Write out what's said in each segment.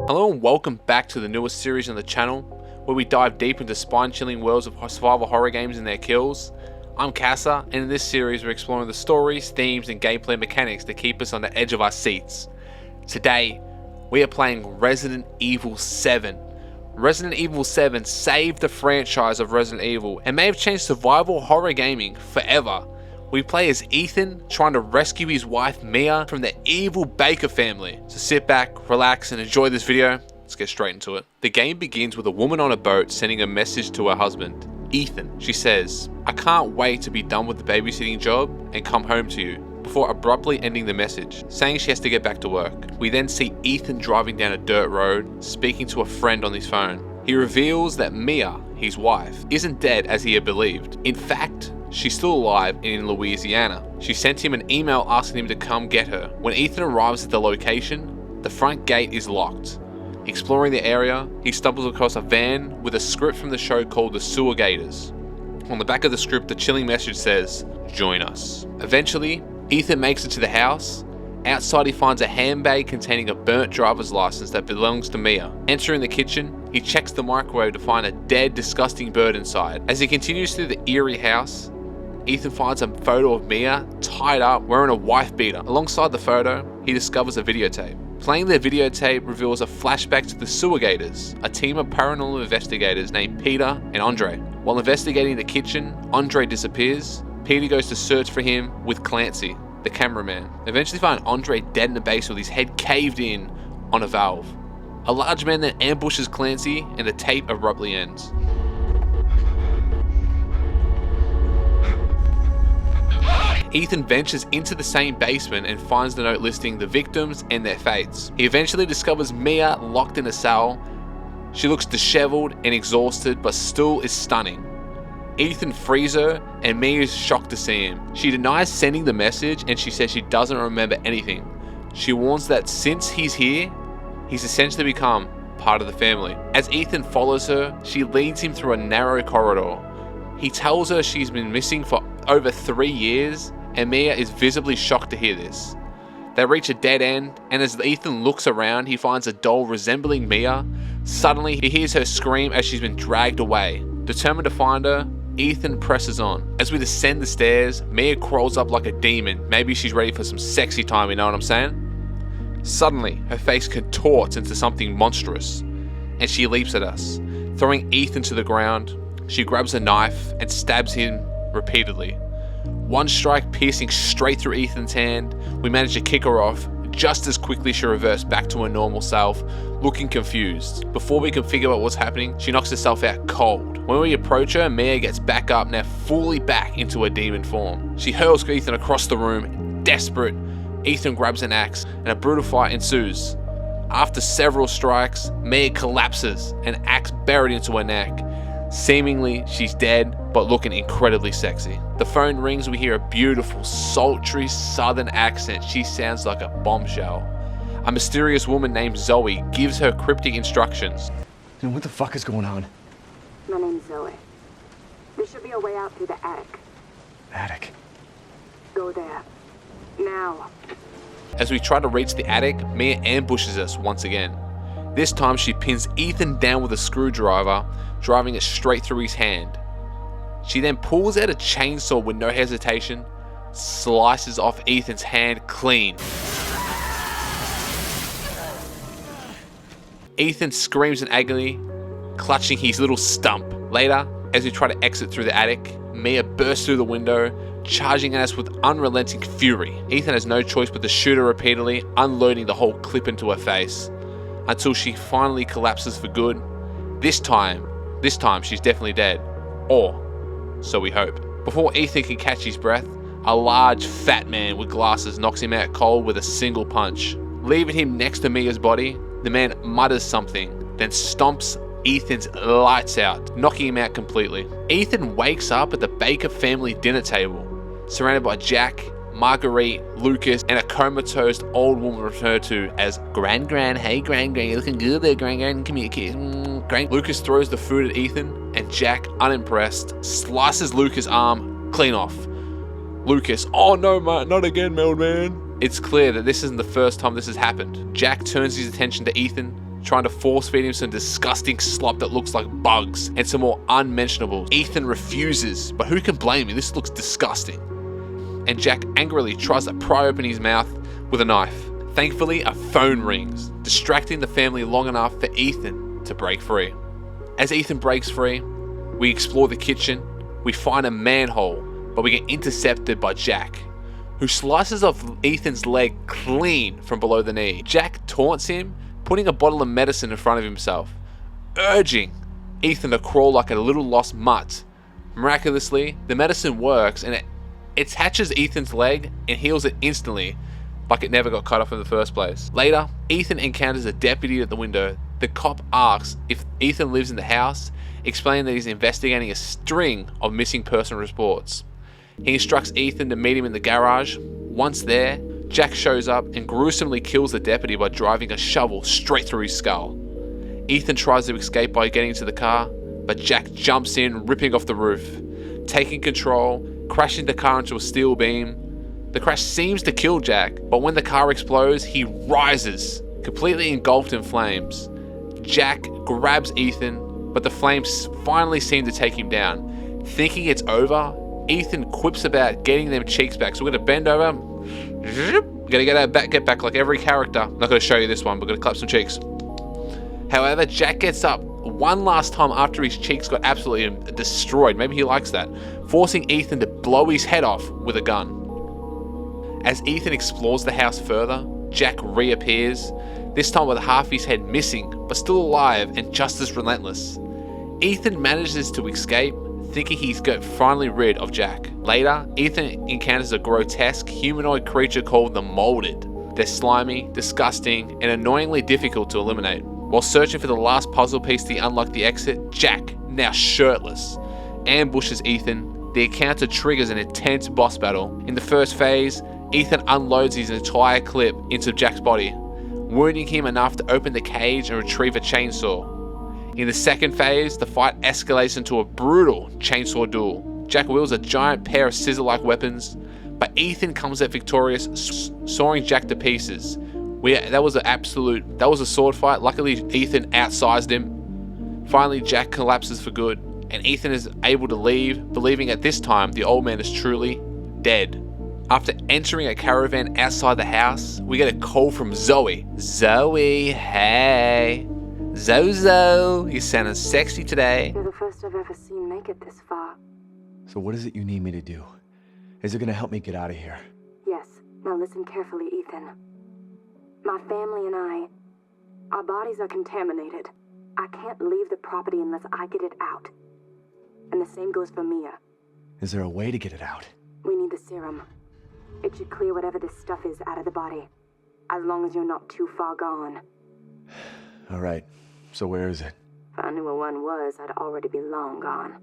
Hello and welcome back to the newest series on the channel, where we dive deep into spine-chilling worlds of survival horror games and their kills. I'm Casa, and in this series we're exploring the stories, themes and gameplay mechanics that keep us on the edge of our seats. Today, we are playing Resident Evil 7. Resident Evil 7 saved the franchise of Resident Evil and may have changed survival horror gaming forever. We play as Ethan trying to rescue his wife Mia from the evil Baker family. So sit back, relax and enjoy this video. Let's get straight into it. The game begins with a woman on a boat sending a message to her husband, Ethan. She says, "I can't wait to be done with the babysitting job and come home to you," before abruptly ending the message, saying she has to get back to work. We then see Ethan driving down a dirt road, speaking to a friend on his phone. He reveals that Mia, his wife, isn't dead as he had believed. In fact, she's still alive in Louisiana. She sent him an email asking him to come get her. When Ethan arrives at the location, the front gate is locked. Exploring the area, he stumbles across a van with a script from the show called The Sewer Gators. On the back of the script, the chilling message says, "Join us." Eventually, Ethan makes it to the house. Outside, he finds a handbag containing a burnt driver's license that belongs to Mia. Entering the kitchen, he checks the microwave to find a dead, disgusting bird inside. As he continues through the eerie house, Ethan finds a photo of Mia tied up wearing a wife beater. Alongside the photo, he discovers a videotape. Playing the videotape reveals a flashback to the Sewer Gators, a team of paranormal investigators named Peter and Andre. While investigating the kitchen, Andre disappears. Peter goes to search for him with Clancy, the cameraman. Eventually find Andre dead in the basement with his head caved in on a valve. A large man then ambushes Clancy and the tape abruptly ends. Ethan ventures into the same basement and finds the note listing the victims and their fates. He eventually discovers Mia locked in a cell. She looks disheveled and exhausted, but still is stunning. Ethan frees her and Mia is shocked to see him. She denies sending the message and she says she doesn't remember anything. She warns that since he's here, he's essentially become part of the family. As Ethan follows her, she leads him through a narrow corridor. He tells her she's been missing for over 3 years, and Mia is visibly shocked to hear this. They reach a dead end, and as Ethan looks around, he finds a doll resembling Mia. Suddenly, he hears her scream as she's been dragged away. Determined to find her, Ethan presses on. As we descend the stairs, Mia crawls up like a demon. Maybe she's ready for some sexy time, you know what I'm saying? Suddenly, her face contorts into something monstrous, and she leaps at us. Throwing Ethan to the ground, she grabs a knife and stabs him repeatedly. One strike piercing straight through Ethan's hand. We manage to kick her off. Just as quickly she reversed back to her normal self, looking confused. Before we can figure out what's happening, she knocks herself out cold. When we approach her, Mia gets back up, now fully back into her demon form. She hurls Ethan across the room. Desperate, Ethan grabs an axe and a brutal fight ensues. After several strikes, Mia collapses, an axe buried into her neck. Seemingly, she's dead, but looking incredibly sexy. The phone rings, we hear a beautiful, sultry southern accent. She sounds like a bombshell. A mysterious woman named Zoe gives her cryptic instructions. And what the fuck is going on? My name's Zoe. There should be a way out through the attic. Attic. Go there. Now. As we try to reach the attic, Mia ambushes us once again. This time she pins Ethan down with a screwdriver, driving it straight through his hand. She then pulls out a chainsaw with no hesitation, slices off Ethan's hand clean. Ethan screams in agony, clutching his little stump. Later, as we try to exit through the attic, Mia bursts through the window, charging at us with unrelenting fury. Ethan has no choice but to shoot her repeatedly, unloading the whole clip into her face, until she finally collapses for good. This time she's definitely dead. Or so we hope. Before Ethan can catch his breath, a large fat man with glasses knocks him out cold with a single punch. Leaving him next to Mia's body, the man mutters something, then stomps Ethan's lights out, knocking him out completely. Ethan wakes up at the Baker family dinner table, surrounded by Jack, Marguerite, Lucas, and a comatose old woman referred to as Gran. Hey Gran, you're looking good there, Gran, come here, kid. Gran. Lucas throws the food at Ethan, and Jack, unimpressed, slices Lucas' arm clean off. Lucas, "Oh no, mate, not again, old man." It's clear that this isn't the first time this has happened. Jack turns his attention to Ethan, trying to force feed him some disgusting slop that looks like bugs and some more unmentionables. Ethan refuses, but who can blame him? This looks disgusting. And Jack angrily tries to pry open his mouth with a knife. Thankfully, a phone rings, distracting the family long enough for Ethan to break free. As Ethan breaks free, we explore the kitchen, we find a manhole, but we get intercepted by Jack, who slices off Ethan's leg clean from below the knee. Jack taunts him, putting a bottle of medicine in front of himself, urging Ethan to crawl like a little lost mutt. Miraculously, the medicine works and it attaches Ethan's leg and heals it instantly, like it never got cut off in the first place. Later, Ethan encounters a deputy at the window. The cop asks if Ethan lives in the house, explaining that he's investigating a string of missing person reports. He instructs Ethan to meet him in the garage. Once there, Jack shows up and gruesomely kills the deputy by driving a shovel straight through his skull. Ethan tries to escape by getting into the car, but Jack jumps in, ripping off the roof. Taking control, crashing the car into a steel beam. The crash seems to kill Jack, but when the car explodes, he rises, completely engulfed in flames. Jack grabs Ethan, but the flames finally seem to take him down. Thinking it's over, Ethan quips about getting them cheeks back. So we're going to bend over. We're going to get back like every character. I'm not going to show you this one, but we're going to clap some cheeks. However, Jack gets up one last time after his cheeks got absolutely destroyed. Maybe he likes that. Forcing Ethan to blow his head off with a gun. As Ethan explores the house further, Jack reappears, this time with half his head missing, but still alive and just as relentless. Ethan manages to escape, thinking he's finally rid of Jack. Later, Ethan encounters a grotesque humanoid creature called the Molded. They're slimy, disgusting, and annoyingly difficult to eliminate. While searching for the last puzzle piece to unlock the exit, Jack, now shirtless, ambushes Ethan. The encounter triggers an intense boss battle. In the first phase, Ethan unloads his entire clip into Jack's body, wounding him enough to open the cage and retrieve a chainsaw. In the second phase, the fight escalates into a brutal chainsaw duel. Jack wields a giant pair of scissor-like weapons, but Ethan comes out victorious, sawing Jack to pieces. That was a sword fight. Luckily, Ethan outsized him. Finally, Jack collapses for good, and Ethan is able to leave, believing at this time the old man is truly dead. After entering a caravan outside the house, we get a call from Zoe. Zoe, hey. Zozo, you sounding sexy today. You're the first I've ever seen make it this far. So what is it you need me to do? Is it gonna help me get out of here? Yes. Now listen carefully, Ethan. My family and our bodies are contaminated. I can't leave the property unless I get it out. And the same goes for Mia. Is there a way to get it out? We need the serum. It should clear whatever this stuff is out of the body, as long as you're not too far gone. All right, so where is it? If I knew where one was, I'd already be long gone.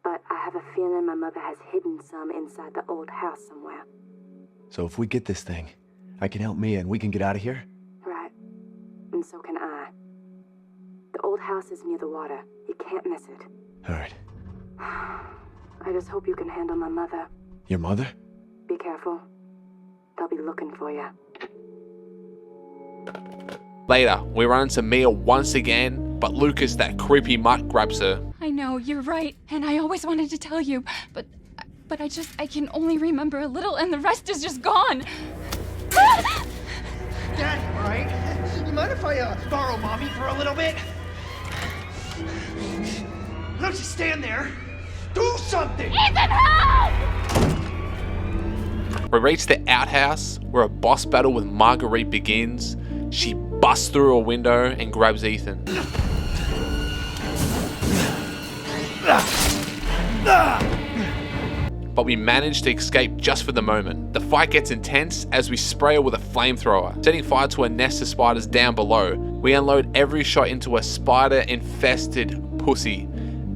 But I have a feeling my mother has hidden some inside the old house somewhere. So if we get this thing, I can help Mia and we can get out of here? Right. And so can I. The old house is near the water. You can't miss it. All right. I just hope you can handle my mother. Your mother? Be careful. They'll be looking for you. Later, we run into Mia once again, but Lucas, that creepy muck, grabs her. I know, you're right, and I always wanted to tell you, but I can only remember a little and the rest is just gone. Dad, alright? You mind if I borrow Mommy for a little bit? Don't you stand there. Do something! Ethan, help! We reach the outhouse, where a boss battle with Marguerite begins. She busts through a window and grabs Ethan. But we manage to escape just for the moment. The fight gets intense as we spray her with a flamethrower, setting fire to a nest of spiders down below. We unload every shot into a spider-infested pussy,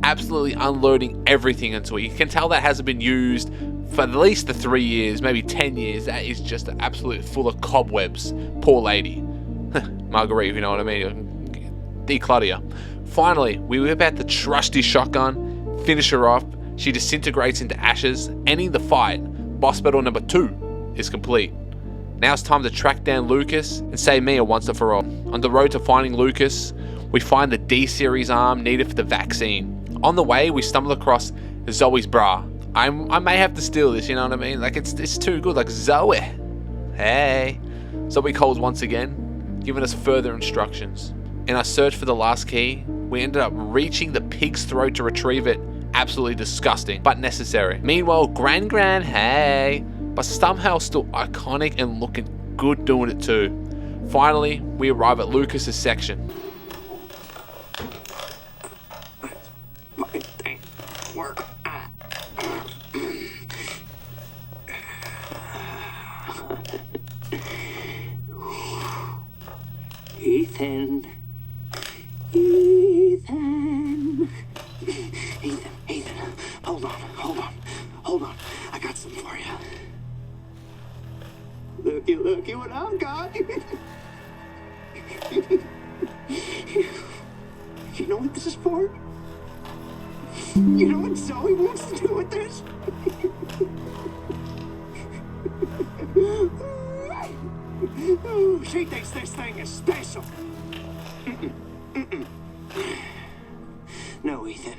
absolutely unloading everything into it. You can tell that hasn't been used for at least the 3 years, maybe 10 years. That is just absolutely full of cobwebs. Poor lady. Marguerite, if you know what I mean. Declutter her. Finally, we whip out the trusty shotgun, finish her off. She disintegrates into ashes, ending the fight. Boss battle number 2 is complete. Now it's time to track down Lucas and save Mia once and for all. On the road to finding Lucas, we find the D-series arm needed for the vaccine. On the way, we stumble across Zoe's bra. I may have to steal this, you know what I mean? Like, it's too good. Like, Zoe. Hey. Zoe calls once again, giving us further instructions. In our search for the last key, we ended up reaching the pig's throat to retrieve it. Absolutely disgusting, but necessary. Meanwhile, Gran, hey. But somehow still iconic and looking good doing it too. Finally, we arrive at Lucas's section. Ethan, hold on, I got something for you. Looky what I've got. You know what this is for? You know what Zoe wants to do with this? She thinks this thing is special. No, Ethan.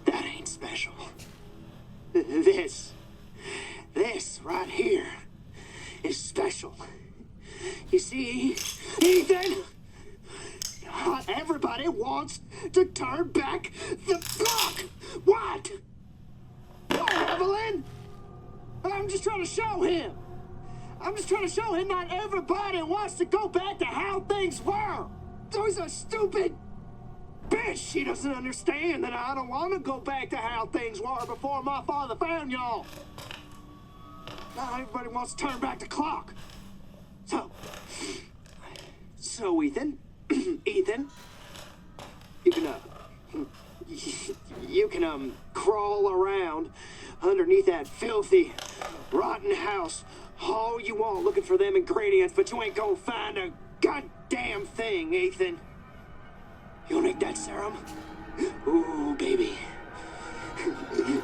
That ain't special. This right here is special. You see, Ethan, not everybody wants to turn back the clock. What? Oh, Eveline, I'm just trying to show him. Not everybody wants to go back to how things were. There's a stupid bitch. She doesn't understand that I don't want to go back to how things were before my father found y'all. Not everybody wants to turn back the clock. So Ethan, Ethan, you can crawl around underneath that filthy, rotten house all you want looking for them ingredients, but you ain't gonna find a goddamn thing, Ethan. You'll need that serum? Ooh, baby.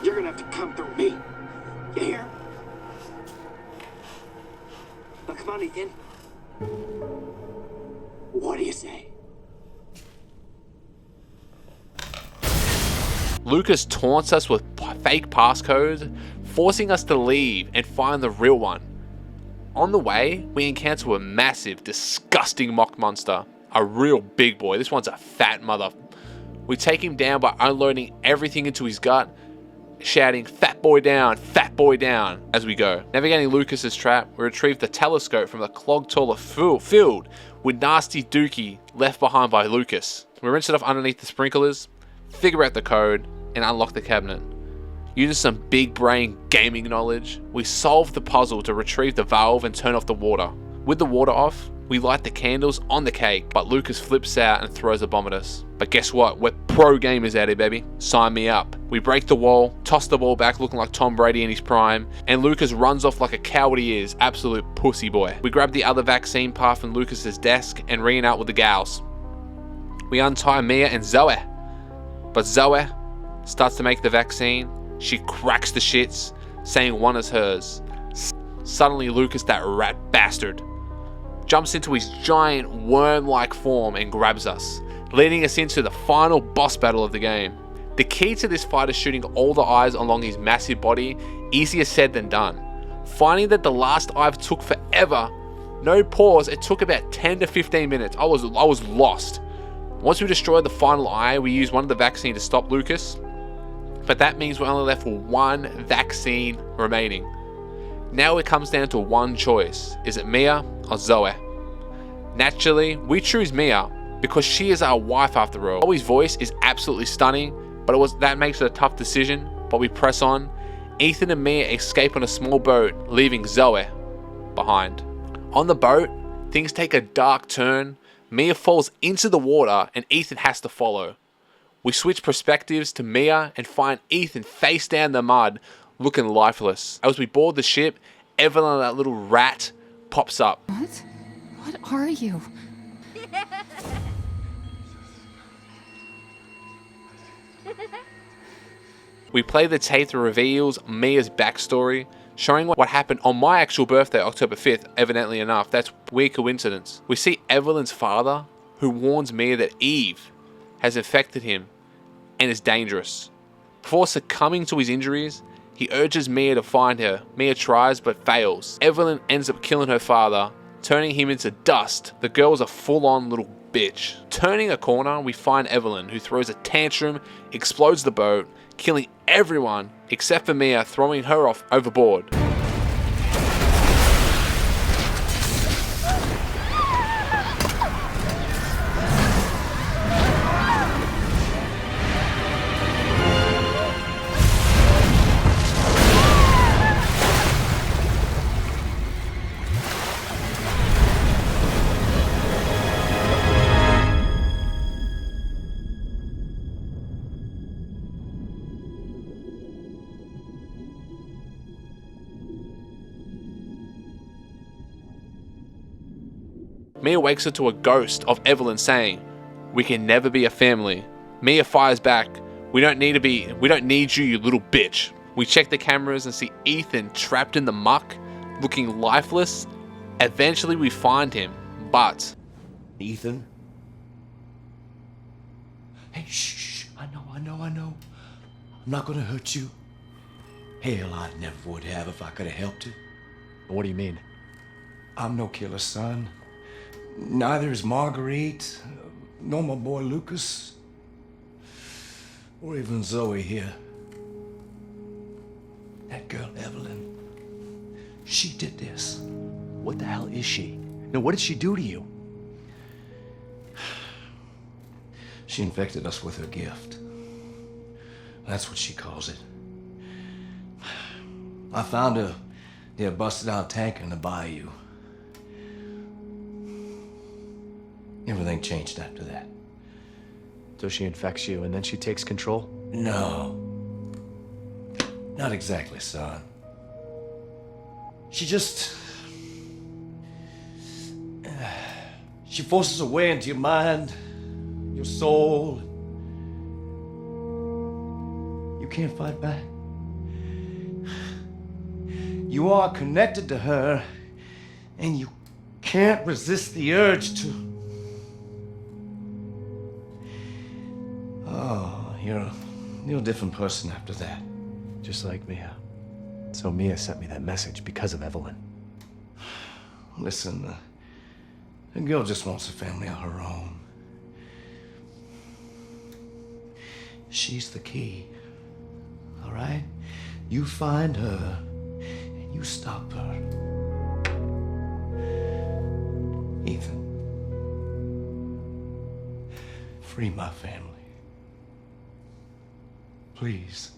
You're gonna have to come through me. You hear? Now, come on, Ethan. What do you say? Lucas taunts us with fake passcodes, forcing us to leave and find the real one. On the way, we encounter a massive, disgusting mock monster. A real big boy. This one's a fat mother. We take him down by unloading everything into his gut, shouting, fat boy down, as we go. Navigating Lucas's trap, we retrieve the telescope from the clogged toilet filled with nasty dookie left behind by Lucas. We rinse it off underneath the sprinklers, figure out the code, and unlock the cabinet. Using some big brain gaming knowledge, we solve the puzzle to retrieve the valve and turn off the water. With the water off, we light the candles on the cake, but Lucas flips out and throws a bomb at us. But guess what? We're pro gamers out here, baby. Sign me up. We break the wall, toss the ball back looking like Tom Brady in his prime, and Lucas runs off like a coward he is. Absolute pussy boy. We grab the other vaccine part from Lucas's desk and reunite with the gals. We untie Mia and Zoe. But Zoe starts to make the vaccine. She cracks the shits, saying one is hers. Suddenly Lucas, that rat bastard, jumps into his giant worm-like form and grabs us, leading us into the final boss battle of the game. The key to this fight is shooting all the eyes along his massive body. Easier said than done. Finding that the last eye took forever. No pause, it took about 10 to 15 minutes. I was lost. Once we destroyed the final eye, we used one of the vaccine to stop Lucas. But that means we're only left with one vaccine remaining. Now it comes down to one choice. Is it Mia or Zoe? Naturally, we choose Mia because she is our wife after all. Zoe's voice is absolutely stunning, but that makes it a tough decision, but we press on. Ethan and Mia escape on a small boat, leaving Zoe behind. On the boat, things take a dark turn. Mia falls into the water and Ethan has to follow. We switch perspectives to Mia and find Ethan face down in the mud, looking lifeless. As we board the ship, Eveline, that little rat, pops up. What? What are you? We play the tape that reveals Mia's backstory. showing what happened on my actual birthday, October 5th, evidently enough. That's weird coincidence. We see Evelyne's father, who warns Mia that Eve has infected him and is dangerous. Before succumbing to his injuries, he urges Mia to find her. Mia tries but fails. Eveline ends up killing her father, turning him into dust. The girl is a full-on little bitch. Turning a corner, we find Eveline, who throws a tantrum, explodes the boat, killing everyone except for Mia, throwing her off overboard. Mia wakes up to a ghost of Eveline saying, "We can never be a family." Mia fires back, we don't need you, you little bitch." We check the cameras and see Ethan trapped in the muck, looking lifeless. Eventually we find him, but... Ethan? Hey, shh. I know. I'm not gonna hurt you. Hell, I never would have if I could have helped you. What do you mean? I'm no killer, son. Neither is Marguerite, nor my boy Lucas, or even Zoe here. That girl, Eveline, she did this. What the hell is she? No, what did she do to you? She infected us with her gift. That's what she calls it. I found her near a busted out tanker in the bayou. Everything changed after that. So she infects you and then she takes control? No. Not exactly, son. She just... She forces her way into your mind, your soul. You can't fight back. You are connected to her, and you can't resist the urge to... Oh, you're a different person after that. Just like Mia. So Mia sent me that message because of Eveline. Listen, the girl just wants a family of her own. She's the key, all right? You find her, and you stop her. Ethan, free my family. Please.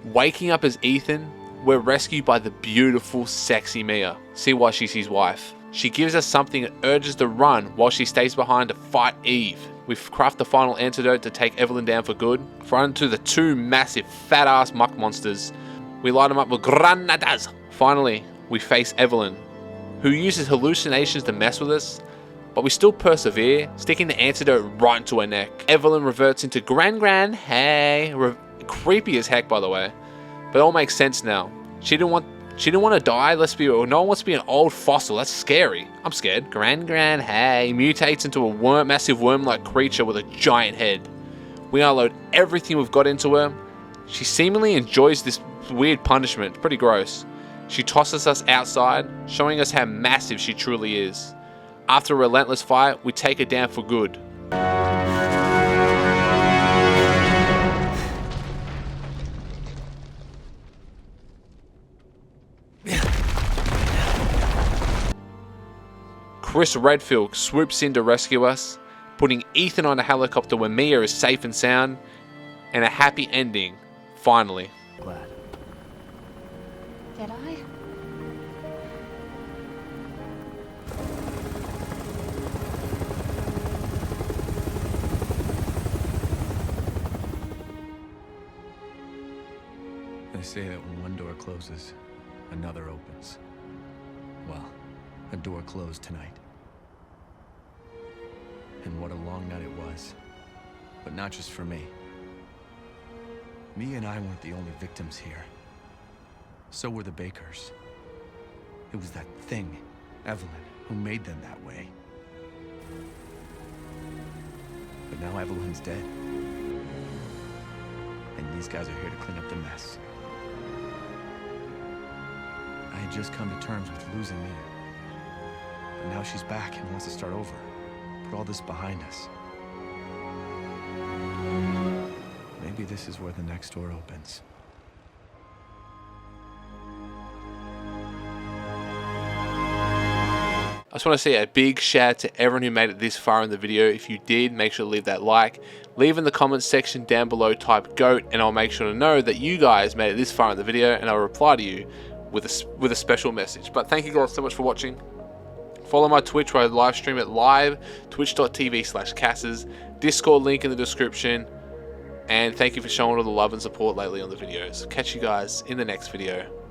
Waking up as Ethan, we're rescued by the beautiful, sexy Mia. See why she's his wife. She gives us something that urges to run while she stays behind to fight Eve. We craft the final antidote to take Eveline down for good. Throw into the two massive, fat-ass muck monsters. We light them up with granadas. Finally, we face Eveline, who uses hallucinations to mess with us, but we still persevere, sticking the antidote right into her neck. Eveline reverts into Gran, hey. Creepy as heck, by the way. But it all makes sense now. She didn't want to die. No one wants to be an old fossil. That's scary. I'm scared. Gran, hey. Mutates into a massive worm-like creature with a giant head. We unload everything we've got into her. She seemingly enjoys this weird punishment. Pretty gross. She tosses us outside, showing us how massive she truly is. After a relentless fight, we take her down for good. Chris Redfield swoops in to rescue us, putting Ethan on a helicopter where Mia is safe and sound, and a happy ending, finally. Glad. Did I? They say that when one door closes, another opens. Well, a door closed tonight. And what a long night it was. But not just for me. Mia and I weren't the only victims here. So were the Bakers. It was that thing, Eveline, who made them that way. But now Eveline's dead. And these guys are here to clean up the mess. I had just come to terms with losing Mia. But now she's back and wants to start over. Put all this behind us. Maybe this is where the next door opens. I just want to say a big shout out to everyone who made it this far in the video. If you did, make sure to leave that like. Leave in the comments section down below, type GOAT, and I'll make sure to know that you guys made it this far in the video, and I'll reply to you with a special message. But thank you guys so much for watching. Follow my Twitch where I live stream at live, twitch.tv/Cassas, Discord link in the description, and thank you for showing all the love and support lately on the videos. Catch you guys in the next video.